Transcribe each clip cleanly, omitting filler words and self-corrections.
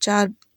4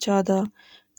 14